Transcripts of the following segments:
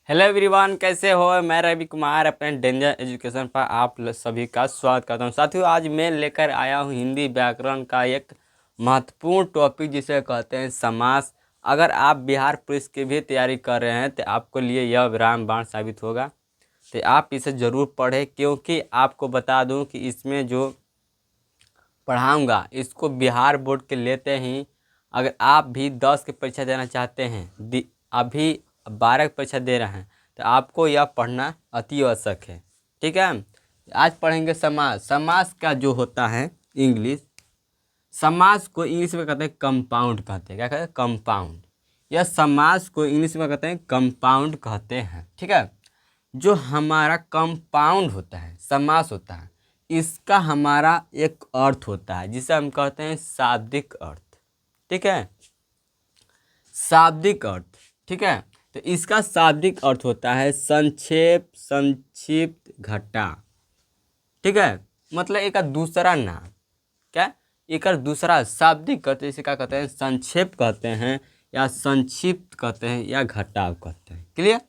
Hello everyone, कैसे हो। मैं रवि कुमार अपने डेंजर एजुकेशन पर आप सभी का स्वागत करता हूं। साथियों, आज मैं लेकर आया हूं हिंदी व्याकरण का एक महत्वपूर्ण टॉपिक जिसे कहते हैं समास। अगर आप बिहार पुलिस की भी तैयारी कर रहे हैं तो आपको लिए यह रामबाण साबित होगा। तो आप इसे ज़रूर पढ़ें, क्योंकि आपको बता दूँ कि इसमें जो पढ़ाऊँगा इसको बिहार बोर्ड के लेते ही अगर आप भी 10 की परीक्षा देना चाहते हैं, अभी 12 की परीक्षा दे रहे हैं, तो आपको यह पढ़ना अति आवश्यक है। ठीक है। आज पढ़ेंगे समास। समास का जो होता है इंग्लिश, समास को इंग्लिश में कहते हैं कंपाउंड कहते हैं। क्या कहते हैं? कंपाउंड। यह समास को इंग्लिश में कहते हैं कंपाउंड कहते हैं। ठीक है। जो हमारा कंपाउंड होता है, समास होता है, इसका हमारा एक अर्थ होता है जिसे हम कहते हैं शाब्दिक अर्थ। ठीक है, शाब्दिक अर्थ। ठीक है। तो इसका शाब्दिक अर्थ होता है संक्षेप, संक्षिप्त, घटा। ठीक है, मतलब एक दूसरा नाम। क्या? एक दूसरा शाब्दिक अर्थ। इसे क्या कहते हैं? संक्षेप कहते हैं, या संक्षिप्त कहते हैं, या घटाव कहते हैं। क्लियर।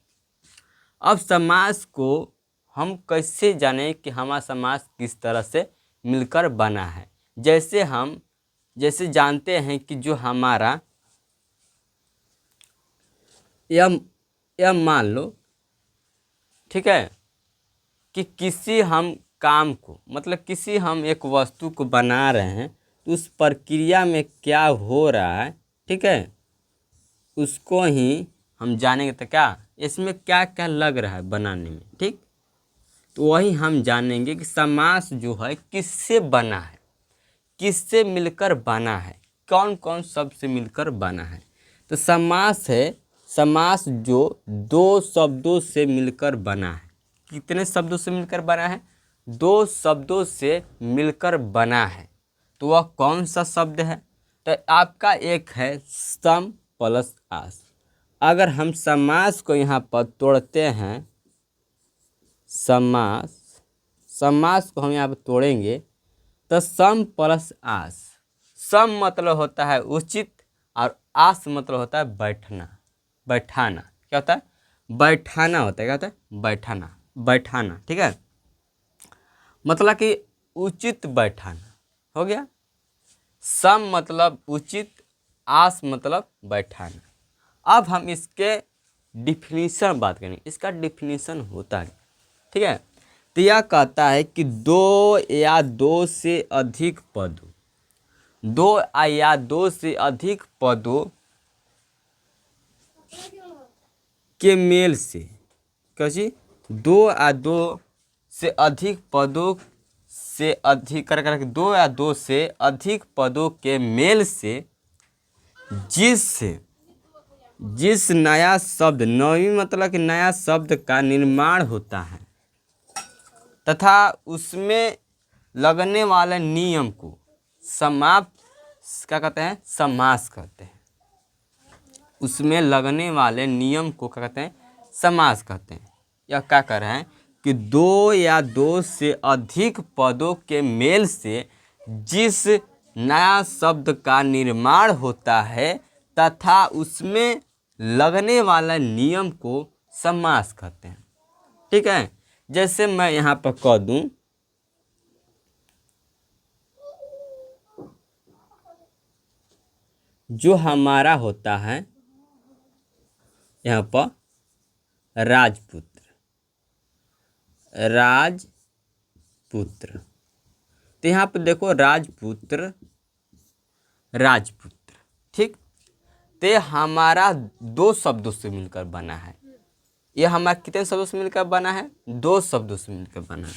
अब समास को हम कैसे जाने कि हमारा समास किस तरह से मिलकर बना है। जैसे जानते हैं कि जो हमारा यह मान लो, ठीक है, कि किसी हम काम को, मतलब किसी हम एक वस्तु को बना रहे हैं, तो उस प्रक्रिया में क्या हो रहा है, ठीक है, उसको ही हम जानेंगे। तो क्या इसमें क्या क्या लग रहा है बनाने में, ठीक, तो वही हम जानेंगे कि समास जो है किससे बना है, किससे मिलकर बना है, कौन कौन शब्द से मिलकर बना है। तो समास है समास जो दो शब्दों से मिलकर बना है। कितने शब्दों से मिलकर बना है? दो शब्दों से मिलकर बना है। तो वह कौन सा शब्द है? तो आपका एक है सम प्लस आस। अगर हम समास को यहाँ पर तोड़ते हैं, समास को हम यहाँ पर तोड़ेंगे तो सम प्लस आस। सम मतलब होता है उचित, और आस मतलब होता है बैठना, बैठाना। क्या होता है? बैठाना होता है। क्या होता है? बैठाना, बैठाना। ठीक है, मतलब कि उचित बैठाना हो गया। सम मतलब उचित, आस मतलब बैठाना। अब हम इसके डिफिनीशन बात करेंगे। इसका डिफिनीशन होता है, ठीक है, तो यह कहता है कि दो या दो से अधिक पदों, दो या दो से अधिक पदों के मेल से, कैसी? दो या दो से अधिक पदों से अधिक कर दो या दो से अधिक पदों के मेल से जिस नया शब्द, नवी मतलब कि नया शब्द का निर्माण होता है तथा उसमें लगने वाले नियम को समाप्त, क्या कहते हैं? समास कहते हैं। उसमें लगने वाले नियम को क्या कहते हैं? समास कहते हैं। यह क्या कर रहे हैं कि दो या दो से अधिक पदों के मेल से जिस नया शब्द का निर्माण होता है तथा उसमें लगने वाला नियम को समास कहते हैं। ठीक है, जैसे मैं यहाँ पर कह दूं, जो हमारा होता है यहाँ पर राजपुत्र, राजपुत्र। तो यहाँ पर देखो राजपुत्र, राजपुत्र। ठीक, ते हमारा दो शब्दों से मिलकर बना है। ये हमारा कितने शब्दों से मिलकर बना है? दो शब्दों से मिलकर बना है।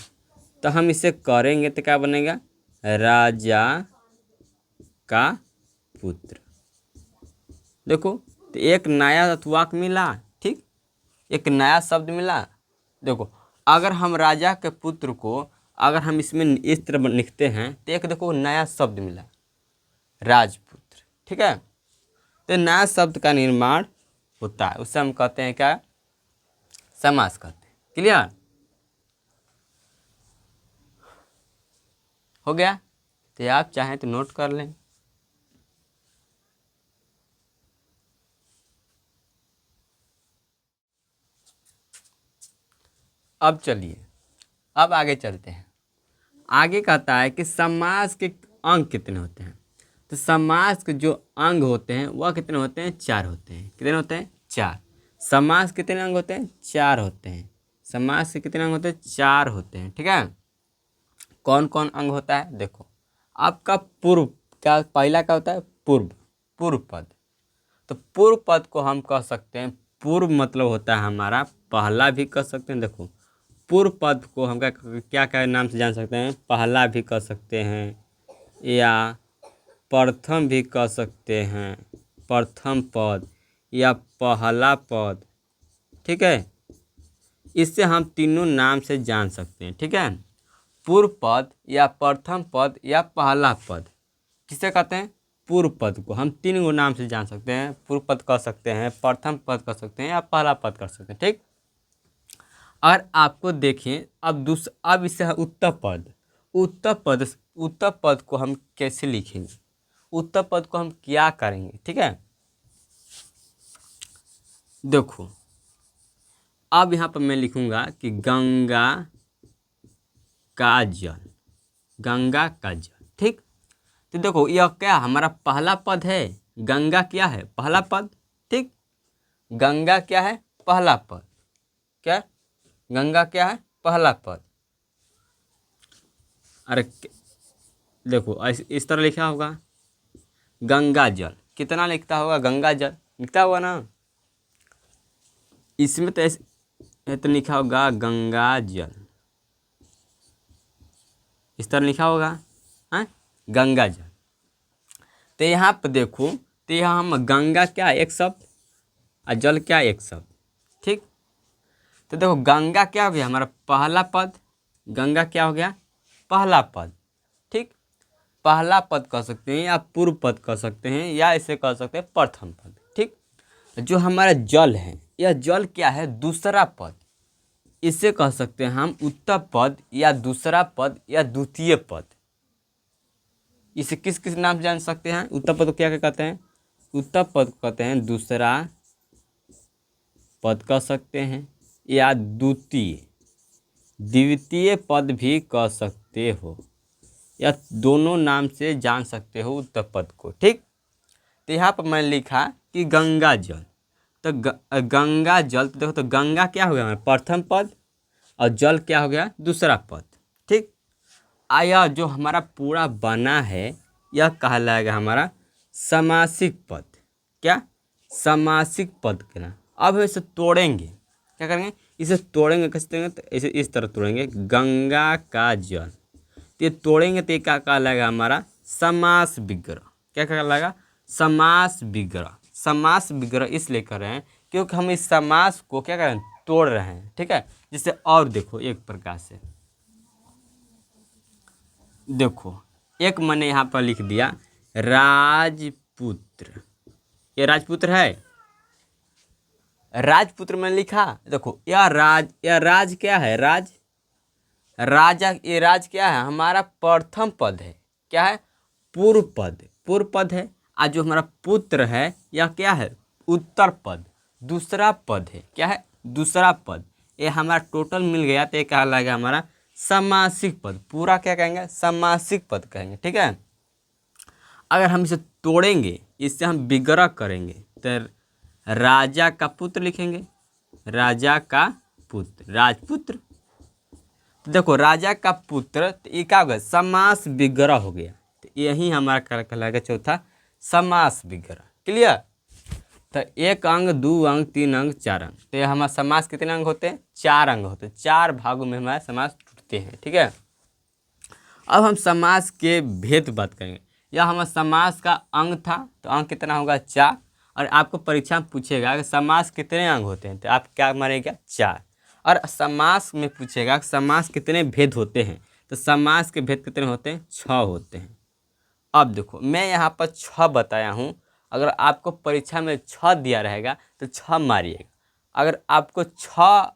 तो हम इसे करेंगे तो क्या बनेगा? राजा का पुत्र। देखो, तो एक नया वाक्य मिला, ठीक, एक नया शब्द मिला। देखो, अगर हम राजा के पुत्र को अगर हम इसमें इस तरह लिखते हैं तो एक देखो नया शब्द मिला, राजपुत्र। ठीक है, तो नया शब्द का निर्माण होता है, उससे हम कहते हैं क्या? समास कहते हैं। क्लियर हो गया? तो आप चाहें तो नोट कर लें। अब चलिए, अब आगे चलते हैं। आगे कहता है कि समास के अंग कितने होते हैं। तो समास के जो अंग होते हैं वह कितने होते हैं, 4 होते हैं। कितने होते हैं, 4। समास के कितने अंग होते हैं, 4 होते हैं। समास के कितने अंग होते हैं, 4 होते हैं। ठीक है, कौन कौन अंग होता है, देखो आपका पूर्व, क्या पहला क्या होता है, पूर्व, पूर्व पद। तो पूर्व पद को हम कह सकते हैं, पूर्व मतलब होता है हमारा पहला भी कह सकते हैं। देखो पूर्व पद को हम क्या क्या क्या नाम से जान सकते हैं, पहला भी कह सकते हैं या प्रथम भी कह सकते हैं, प्रथम पद या पहला पद। ठीक है, इससे हम तीनों नाम से जान सकते हैं। ठीक है, पूर्व पद या प्रथम पद या पहला पद किसे कहते हैं, पूर्व पद को हम 3 गो नाम से जान सकते हैं। पूर्व पद कह सकते हैं, प्रथम पद कह सकते हैं या पहला पद कह सकते हैं। ठीक, और आपको देखें अब इससे है उत्तर पद। उत्तर पद को हम कैसे लिखेंगे, उत्तर पद को हम क्या करेंगे। ठीक है, देखो अब यहाँ पर मैं लिखूंगा कि गंगा का जल, गंगा का जल। ठीक, तो देखो यह क्या हमारा पहला पद है, गंगा क्या है, पहला पद। ठीक, गंगा क्या है, पहला पद। क्या, गंगा क्या है, पहला पद। अरे देखो इस तरह लिखा होगा, गंगा जल कितना लिखता होगा, गंगा जल लिखता होगा ना, इसमें तो ऐसे तो लिखा होगा गंगा जल, इस तरह लिखा होगा, हाँ गंगा जल। तो यहाँ पर देखो, तो यहाँ हम गंगा क्या एक शब्द और जल क्या एक शब्द। ठीक, तो देखो गंगा क्या हो गया हमारा पहला पद, गंगा क्या हो गया, पहला पद। ठीक, पहला पद कह सकते हैं या पूर्व पद कह सकते हैं या इसे कह सकते हैं प्रथम पद। ठीक, जो हमारा जल है, यह जल क्या है, दूसरा पद। इसे कह सकते हैं हम उत्तर पद या दूसरा पद या द्वितीय पद। इसे किस किस नाम से जान सकते हैं, उत्तर पद को क्या क्या कहते हैं, उत्तर पद को कहते हैं दूसरा पद कह सकते हैं या द्वितीय पद भी कह सकते हो, या दोनों नाम से जान सकते हो उत्तर पद को। ठीक, तो यहाँ पर मैंने लिखा कि गंगा जल, तो गंगा जल, तो देखो तो गंगा क्या हो गया हमारा प्रथम पद और जल क्या हो गया दूसरा पद। ठीक, आया जो हमारा पूरा बना है यह कहलाएगा हमारा समासिक पद। क्या, समासिक पद के ना। अब हम इसे तोड़ेंगे, क्या करेंगे, इसे तोड़ेंगे, कैसे तोड़ेंगे, तो इसे इस तरह तोड़ेंगे, गंगा का जल। तो ये तोड़ेंगे तो ये क्या कहलाएगा हमारा समास विग्रह। क्या कहलाएगा, समास विग्रह। समास विग्रह इसलिए कर रहे हैं क्योंकि हम इस समास को क्या कर रहे हैं, तोड़ रहे हैं। ठीक है, जिससे और देखो एक प्रकार से देखो, एक मैंने यहाँ पर लिख दिया राजपुत्र, ये राजपुत्र है, राजपुत्र मैंने लिखा। देखो यह राज क्या है, राजा, ये राज क्या है हमारा प्रथम पद है, क्या है, पूर्व पद, पूर्व पद है। आज जो हमारा पुत्र है यह क्या है, उत्तर पद, दूसरा पद है, क्या है, दूसरा पद। ये हमारा टोटल मिल गया तो ये क्या लगेगा हमारा समासिक पद, पूरा क्या कहेंगे, समासिक पद कहेंगे। ठीक है, अगर हम इसे तोड़ेंगे, इससे हम विग्रह करेंगे तो राजा का पुत्र लिखेंगे, राजा का पुत्र, राजपुत्र। तो देखो राजा का पुत्र, तो ये क्या हो गया, समास विग्रह हो गया। तो यही हमारा क्या कहलाएगा, चौथा समास विग्रह। क्लियर, तो एक अंग, दो अंग, 3 अंग, 4 अंग। तो ये हमारा समास कितने अंग होते हैं, 4 अंग होते हैं, 4 भागों में हमारे समास टूटते हैं। ठीक है, अब हम समास के भेद बात करेंगे। यह हमारा समास का अंग था, तो अंग कितना होगा, 4। और आपको परीक्षा में पूछेगा कि समास कितने अंग होते हैं, तो आप क्या मानेगा, 4। और समास में पूछेगा समास कितने भेद होते हैं, तो समास के भेद कितने होते हैं, 6 होते हैं। अब देखो मैं यहाँ पर 6 बताया हूँ, अगर आपको परीक्षा में 6 दिया रहेगा तो 6 मारिएगा। अगर आपको 6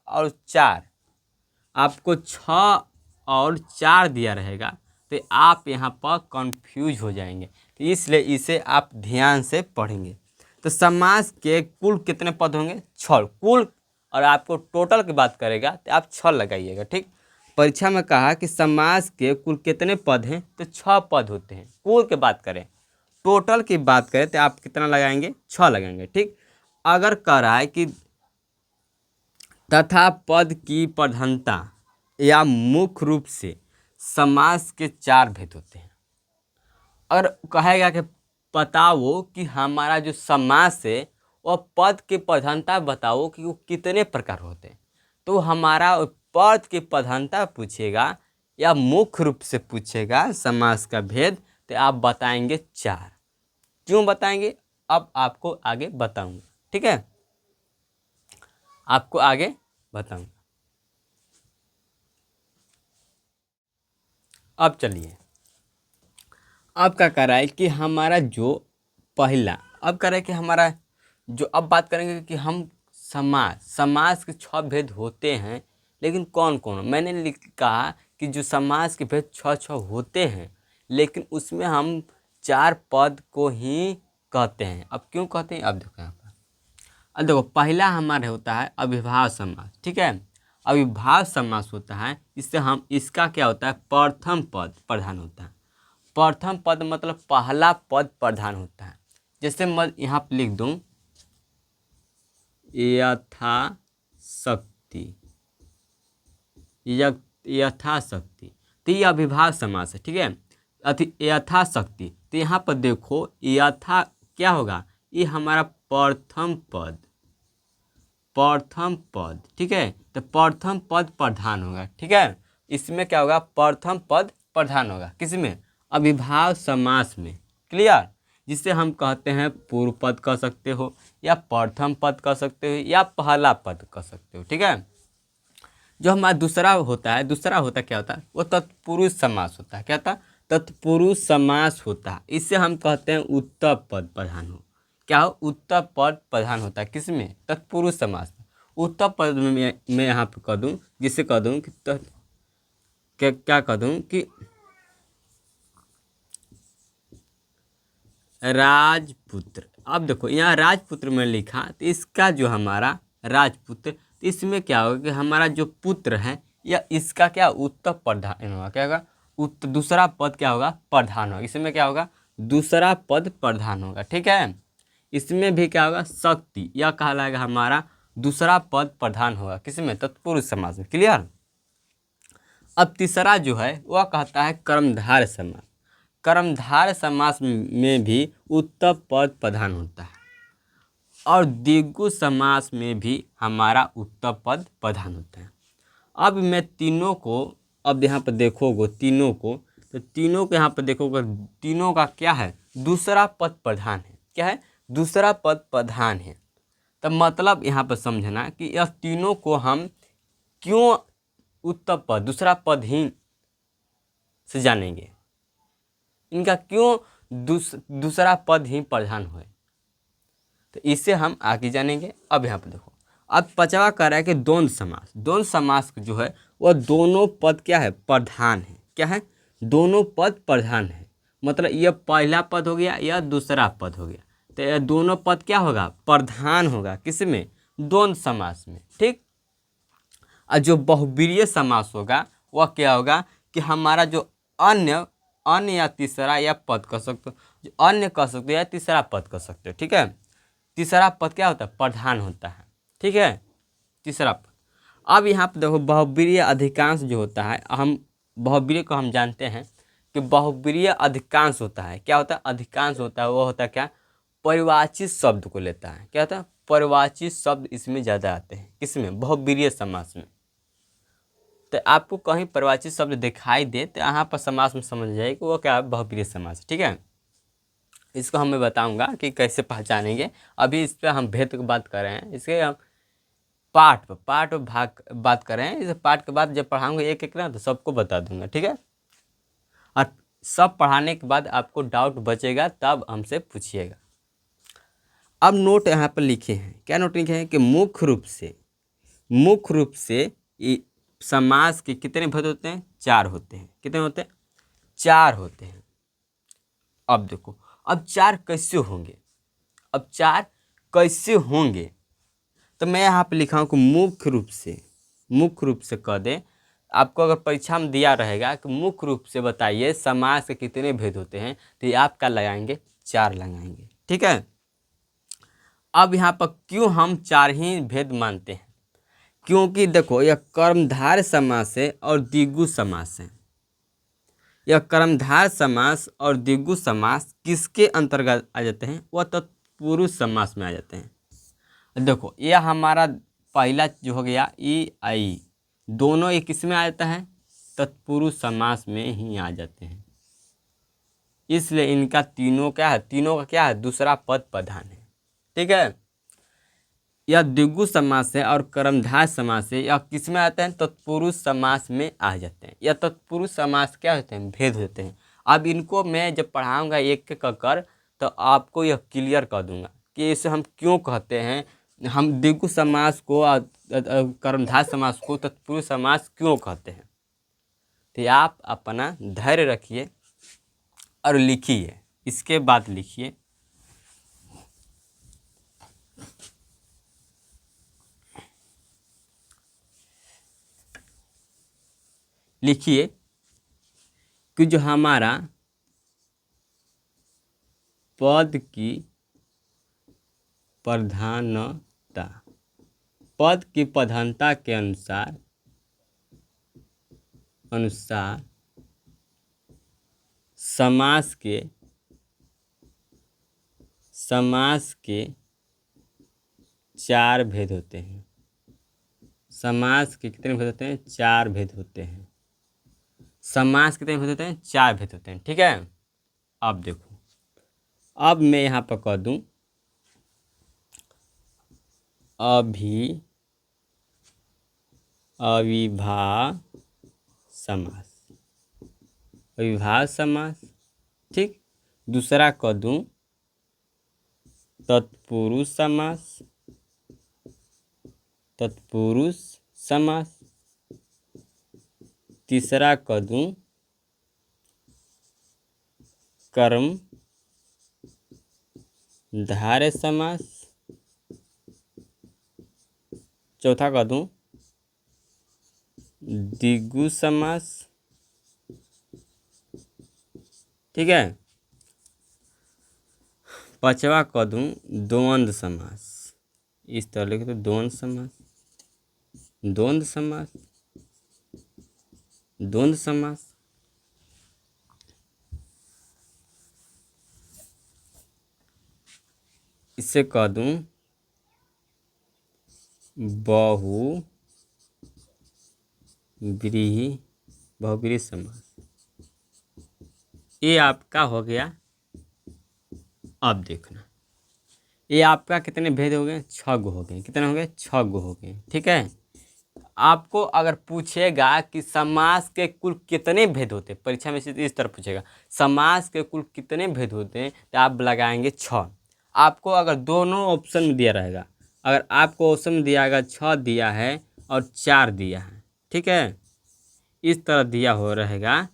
और 4 दिया रहेगा तो आप यहाँ पर कंफ्यूज हो जाएंगे, तो इसलिए इसे आप ध्यान से पढ़ेंगे। तो समास के कुल कितने पद होंगे, 6 कुल, और आपको टोटल की बात करेगा तो आप 6 लगाइएगा। ठीक, परीक्षा में कहा कि समास के कुल कितने पद हैं, तो 6 पद होते हैं। कुल की बात करें, टोटल की बात करें तो आप कितना लगाएंगे, 6 लगाएंगे। ठीक, अगर कह रहा है कि तथा पद की प्रधानता या मुख्य रूप से समास के 4 भेद होते हैं। अगर कहेगा कि बताओ कि हमारा जो समास है वह पद की प्रधानता बताओ कि वो कितने प्रकार होते हैं, तो हमारा पद की प्रधानता पूछेगा या मुख्य रूप से पूछेगा समास का भेद, तो आप बताएंगे 4। क्यों बताएंगे, अब आपको आगे बताऊंगा। ठीक है, आपको आगे बताऊंगा। अब चलिए, अब क्या कर रहा है कि हमारा जो पहला, अब कर रहा है कि हमारा जो, अब बात करेंगे कि हम समास के 6 भेद होते हैं, लेकिन कौन कौन। मैंने कहा कि जो समास के भेद 6 होते हैं, लेकिन उसमें हम 4 पद को ही कहते हैं। अब क्यों कहते हैं, अब देखो यहाँ पर। अब देखो, पहला हमारे होता है अविभाज्य समास। ठीक है, अविभाज्य समास होता है, इससे हम, इसका क्या होता है, प्रथम पद प्रधान होता है। प्रथम पद मतलब पहला पद प्रधान होता है। जैसे मैं यहाँ पर लिख दूं यथाशक्ति, यथाशक्ति, तो ये अविभाज्य समास है। ठीक है, यथाशक्ति, तो यहाँ पर देखो यथा क्या होगा, ये हमारा प्रथम पद, प्रथम पद। ठीक है, तो प्रथम पद प्रधान होगा। ठीक है, इसमें क्या होगा, प्रथम पद प्रधान होगा, किसमें, अविभाज्य समास में। क्लियर, जिसे हम कहते हैं पूर्व पद कह सकते हो, या प्रथम पद कह सकते हो, या पहला पद कह सकते हो। ठीक है, जो हमारा दूसरा होता है, दूसरा होता क्या होता है, वो तत्पुरुष समास होता है। क्या होता है, तत्पुरुष समास होता है। इससे हम कहते हैं उत्तर पद प्रधान हो। क्या हो, उत्तर पद प्रधान होता है, किसमें, तत्पुरुष समास में। उत्तर पद में मैं यहाँ पे कह दूँ, जिसे कह दूँ कि क्या कह दूँ कि राजपुत्र। अब देखो यहाँ राजपुत्र में लिखा, तो इसका जो हमारा राजपुत्र, तो इसमें क्या होगा कि हमारा जो पुत्र है या इसका क्या उत्तर प्रधान होगा। क्या होगा, उत्तर, दूसरा पद क्या होगा, प्रधान होगा। इसमें क्या होगा, दूसरा पद प्रधान होगा। ठीक है, इसमें भी क्या होगा, शक्ति, यह कहलाएगा हमारा दूसरा पद प्रधान होगा, किसमें, तत्पुरुष समास में। क्लियर। अब तीसरा जो है वह कहता है कर्मधारय समास। कर्मधारय समास में भी उत्तर पद प्रधान होता है, और द्विगु समास में भी हमारा उत्तर पद प्रधान होता है। अब मैं तीनों को, अब यहाँ पर देखोगे तीनों को, तो तीनों को यहाँ पर देखोगे, तीनों का क्या है, दूसरा पद प्रधान है। क्या है, दूसरा पद प्रधान है। तब मतलब यहाँ पर समझना कि यह तीनों को हम क्यों उत्तर पद, दूसरा पद ही से जानेंगे, इनका क्यों दूसरा पद ही प्रधान हुए, तो इससे हम आगे जानेंगे। अब यहाँ पर देखो, अब पचवा कर रहा है कि द्वंद्व समास। द्वंद्व समास जो है वह दोनों पद क्या है, प्रधान है। क्या है, दोनों पद प्रधान है। मतलब यह पहला पद हो गया, यह दूसरा पद हो गया, तो यह दोनों पद क्या होगा, प्रधान होगा, किसमें, द्वंद्व समास में। ठीक, और जो बहुब्रीहि समास होगा वह क्या होगा कि हमारा जो अन्य, अन्य या तीसरा या पद कह सकते हो, जो अन्य कह सकते हो या तीसरा पद कह सकते हो। ठीक है, तीसरा पद क्या होता है, प्रधान होता है। ठीक है, तीसरा पद। अब यहाँ पर देखो बहुब्रीहि अधिकांश जो होता है, हम बहुब्रीहि को हम जानते हैं कि बहुब्रीहि अधिकांश होता है। क्या होता है, अधिकांश होता है, वो होता है क्या, परिवाचित शब्द को लेता है। क्या होता है, परिवाचित शब्द इसमें ज़्यादा आते हैं, किसमें, बहुब्रीहि समास में। तो आपको कहीं परिवाचित शब्द दिखाई दे तो यहाँ पर समास में समझ जाए कि वो क्या है, बहुब्रीहि समास। ठीक है, इसको मैं बताऊंगा कि कैसे पहचानेंगे। अभी इस पर हम भेद की बात कर रहे हैं, इसके हम पाठ भाग बात कर रहे हैं। इस पाठ के बाद जब पढ़ाऊंगे एक एक ना, तो सबको बता दूंगा। ठीक है, और सब पढ़ाने के बाद आपको डाउट बचेगा तब हमसे पूछिएगा। अब नोट यहाँ पर लिखे हैं, क्या नोट लिखे हैं कि मुख्य रूप से समास के कितने भेद होते हैं, 4 होते हैं। कितने होते हैं, 4 होते हैं। अब देखो, अब 4 कैसे होंगे, अब 4 कैसे होंगे, तो मैं यहाँ पे लिखा हूँ कि मुख्य रूप से कह दें। आपको अगर परीक्षा में दिया रहेगा कि मुख्य रूप से बताइए समास के कितने भेद होते हैं, तो ये आप क्या लगाएंगे, 4 लगाएंगे। ठीक है। अब यहाँ पर क्यों हम 4 ही भेद मानते हैं, क्योंकि देखो यह कर्मधारय समास है और द्विगु समास है। यह कर्मधारय समास और द्विगु समास किसके अंतर्गत आ जाते हैं, वह तत्पुरुष समास में आ जाते हैं। देखो यह हमारा पहला जो हो गया ई आई, दोनों ये किस में आ जाता है, तत्पुरुष समास में ही आ जाते हैं। इसलिए इनका तीनों क्या है, तीनों का क्या है, दूसरा पद प्रधान है। ठीक है। यह द्विगु समास है और कर्मधारय समास है, यह किस में आते हैं, तत्पुरुष समास में आ जाते हैं। यह तत्पुरुष समास क्या होते हैं, भेद होते हैं। अब इनको मैं जब पढ़ाऊंगा एक एक कर, तो आपको यह क्लियर कर दूंगा कि इसे हम क्यों कहते हैं, हम द्विगु समास को कर्मधारय समास को तत्पुरुष समास क्यों कहते हैं। तो आप अपना धैर्य रखिए और लिखिए, इसके बाद लिखिए। लिखिए कि जो हमारा पद की प्रधानता, पद की प्रधानता के अनुसार समास के 4 भेद होते हैं। समास के कितने भेद होते हैं, 4 भेद होते हैं। समास कितने भेद होते हैं, 4 भेद होते हैं। ठीक है। अब देखो, अब मैं यहाँ पर कह दूं अविभाज्य समास। ठीक। दूसरा कह दूं तत्पुरुष समास। तीसरा कह दूं कर्मधारय समास। चौथा कह दूं द्विगु समास। ठीक है। पांचवा कह दूं द्वंद्व समास। इस तरह लिखे तो द्वंद्व समास। इसे कह दूं बहुव्रीहि समास। ये आपका हो गया। अब देखना, ये आपका कितने भेद हो गए, 6 गो हो गए। कितने हो गए, 6 गो हो गए। ठीक है। आपको अगर पूछेगा कि समास के कुल कितने भेद होते हैं, परीक्षा में इस तरह पूछेगा समास के कुल कितने भेद होते हैं, तो आप लगाएंगे 6। आपको अगर दोनों ऑप्शन में दिया रहेगा, अगर आपको ऑप्शन में दिया गया 6 दिया है और 4 दिया है, ठीक है, इस तरह दिया हो रहेगा,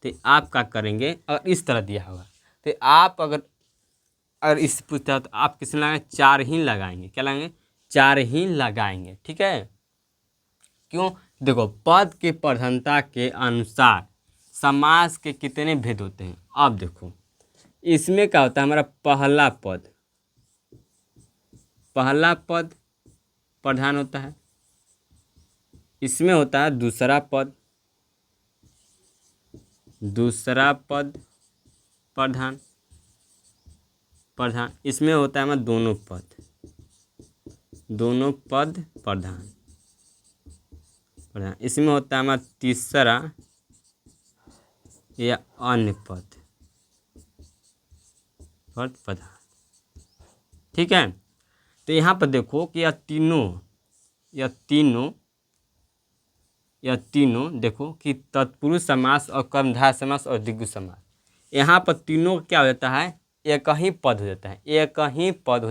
तो आप क्या करेंगे, अगर इस तरह दिया होगा तो आप अगर इस पूछता तो आप किसने लगाएंगे, 4 ही लगाएंगे। क्या लगाएंगे, 4 ही लगाएंगे। ठीक है। क्यों, देखो पद की प्रधानता के अनुसार समास के कितने भेद होते हैं। अब देखो इसमें क्या होता है, हमारा पहला पद प्रधान होता है। इसमें होता है दूसरा पद प्रधान। इसमें होता है हमारा दोनों पद प्रधान। इसमें होता है हमारा तीसरा या अन्य पद प्रधान। ठीक है। तो यहाँ पर देखो कि यह तीनों देखो कि तत्पुरुष समास और कर्मधारय समास और द्विगु समास, यहाँ पर तीनों क्या हो जाता है, एक ही पद हो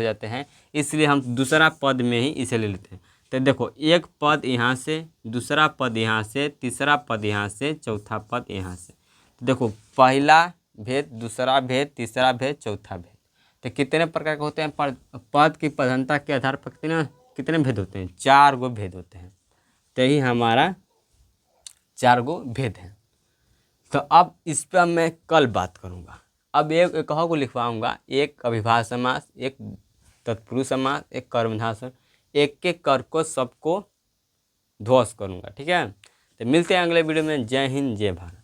जाते हैं। इसलिए हम दूसरा पद में ही इसे ले लेते हैं। तो देखो एक पद यहाँ से, दूसरा पद यहाँ से, तीसरा पद यहाँ से, चौथा पद यहाँ से। तो देखो पहला भेद, दूसरा भेद, तीसरा भेद, चौथा भेद। तो कितने प्रकार के होते हैं, पद की प्रधानता के आधार पर कितने कितने भेद होते हैं? 4 गो भेद होते हैं। तो यही हमारा 4 गो भेद हैं। तो अब इस पर मैं कल बात करूँगा। अब एक कहो को लिखवाऊँगा, एक अभिभाषक समास, एक तत्पुरुष समास, एक कर्मधारय समास, एक एक कर को सबको ध्वस्त करूँगा। ठीक है, तो मिलते हैं अगले वीडियो में। जय हिंद, जय भारत।